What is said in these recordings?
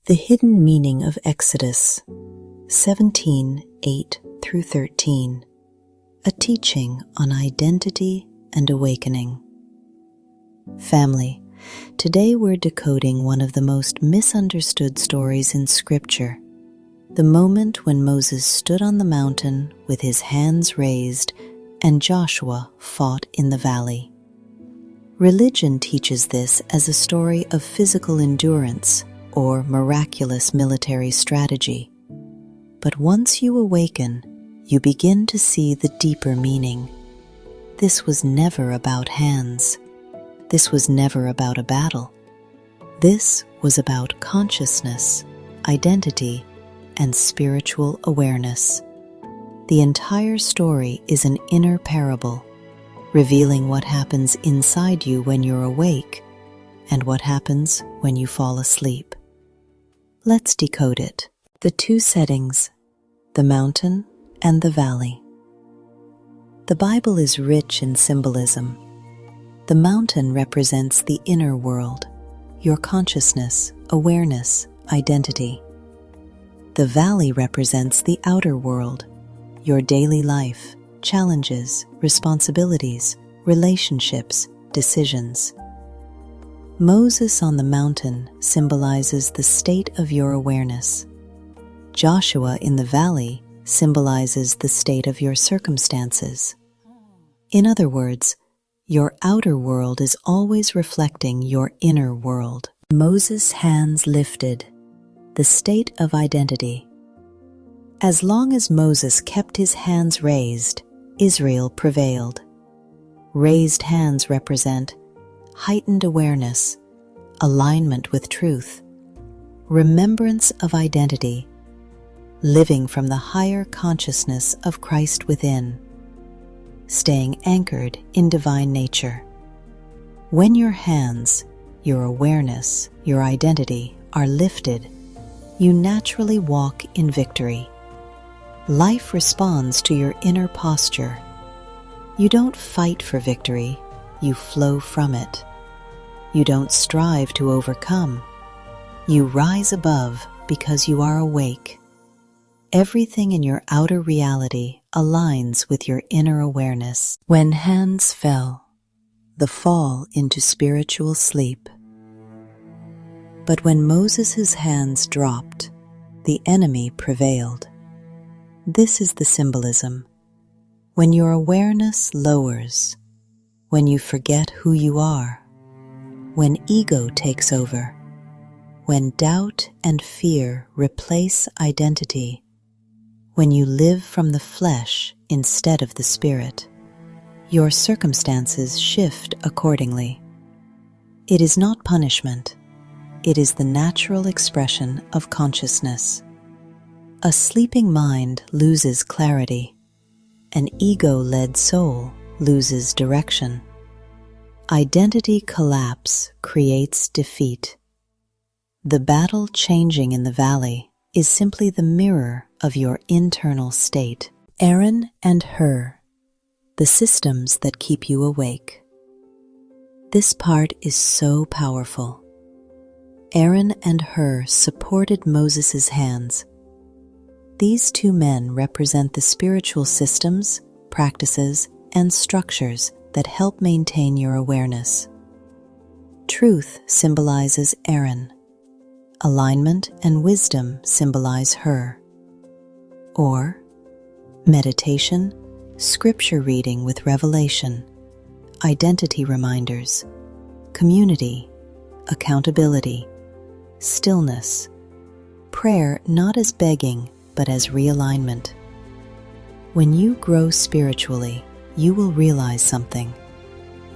The Hidden Meaning of Exodus 17:8-13. A Teaching on Identity and Awakening. Family, today we're decoding one of the most misunderstood stories in Scripture. The moment when Moses stood on the mountain with his hands raised and Joshua fought in the valley. Religion teaches this as a story of physical endurance or miraculous military strategy. But once you awaken, you begin to see the deeper meaning. This was never about hands. This was never about a battle. This was about consciousness, identity, and spiritual awareness. The entire story is an inner parable, revealing what happens inside you when you're awake and what happens when you fall asleep. Let's decode it. The two settings, the mountain and the valley. The Bible is rich in symbolism. The mountain represents the inner world, your consciousness, awareness, identity. The valley represents the outer world, your daily life, challenges, responsibilities, relationships, decisions. Moses on the mountain symbolizes the state of your awareness. Joshua in the valley symbolizes the state of your circumstances. In other words, your outer world is always reflecting your inner world. Moses' hands lifted, the state of identity. As long as Moses kept his hands raised, Israel prevailed. Raised hands represent heightened awareness, alignment with truth, remembrance of identity, living from the higher consciousness of Christ within, staying anchored in divine nature. When your hands, your awareness, your identity are lifted, you naturally walk in victory. Life responds to your inner posture. You don't fight for victory, you flow from it. You don't strive to overcome. You rise above because you are awake. Everything in your outer reality aligns with your inner awareness. When hands fell, the fall into spiritual sleep. But when Moses' hands dropped, the enemy prevailed. This is the symbolism. When your awareness lowers, when you forget who you are, when ego takes over, when doubt and fear replace identity, when you live from the flesh instead of the spirit, your circumstances shift accordingly. It is not punishment. It is the natural expression of consciousness. A sleeping mind loses clarity. An ego-led soul loses direction. Identity collapse creates defeat. The battle changing in the valley is simply the mirror of your internal state. Aaron and Hur, the systems that keep you awake. This part is so powerful. Aaron and Hur supported Moses' hands. These two men represent the spiritual systems, practices, and structures that help maintain your awareness. Truth symbolizes Aaron. Alignment and wisdom symbolize Hur. Or meditation, scripture reading with revelation, identity reminders, community, accountability, stillness, prayer not as begging but as realignment. When you grow spiritually, you will realize something.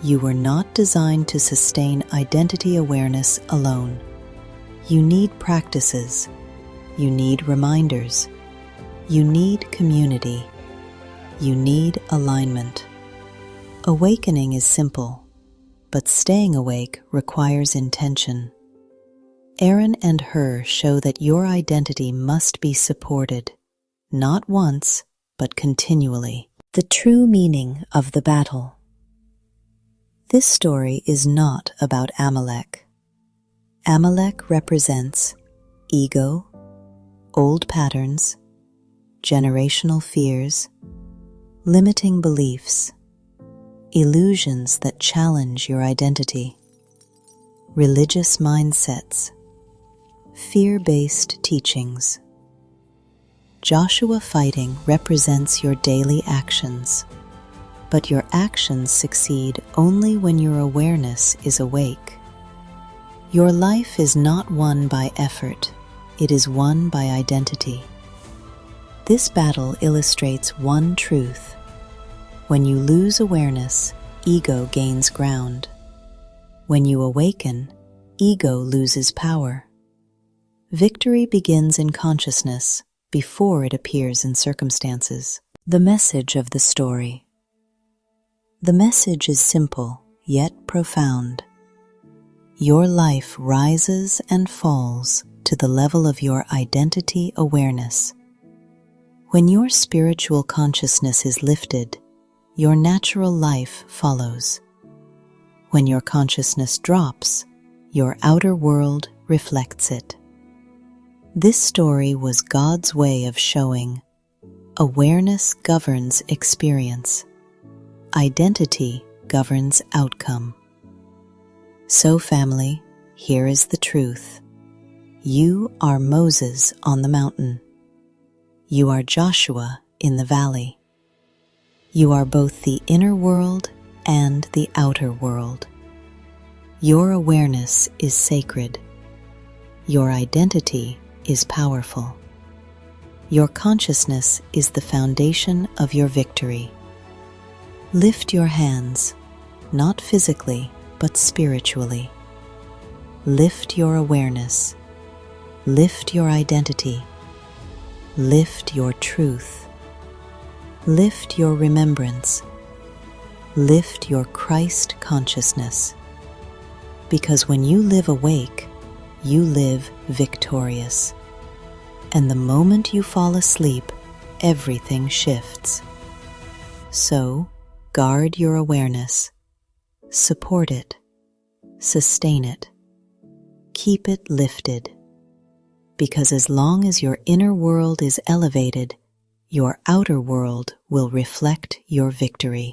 You were not designed to sustain identity awareness alone. You need practices. You need reminders. You need community. You need alignment. Awakening is simple, but staying awake requires intention. Aaron and Hur show that your identity must be supported, not once, but continually. The true meaning of the battle. This story is not about Amalek. Amalek represents ego, old patterns, generational fears, limiting beliefs, illusions that challenge your identity, religious mindsets, fear-based teachings. Joshua fighting represents your daily actions, but your actions succeed only when your awareness is awake. Your life is not won by effort, it is won by identity. This battle illustrates one truth. When you lose awareness, ego gains ground. When you awaken, ego loses power. Victory begins in consciousness before it appears in circumstances. The message of the story. The message is simple, yet profound. Your life rises and falls to the level of your identity awareness. When your spiritual consciousness is lifted, your natural life follows. When your consciousness drops, your outer world reflects it. This story was God's way of showing awareness governs experience. Identity governs outcome. So, family, here is the truth. You are Moses on the mountain. You are Joshua in the valley. You are both the inner world and the outer world. Your awareness is sacred. Your identity is powerful. Your consciousness is the foundation of your victory. Lift your hands, not physically, but spiritually. Lift your awareness. Lift your identity. Lift your truth. Lift your remembrance. Lift your Christ consciousness. Because when you live awake, you live victorious. And the moment you fall asleep, everything shifts. So, guard your awareness. Support it. Sustain it. Keep it lifted. Because as long as your inner world is elevated, your outer world will reflect your victory.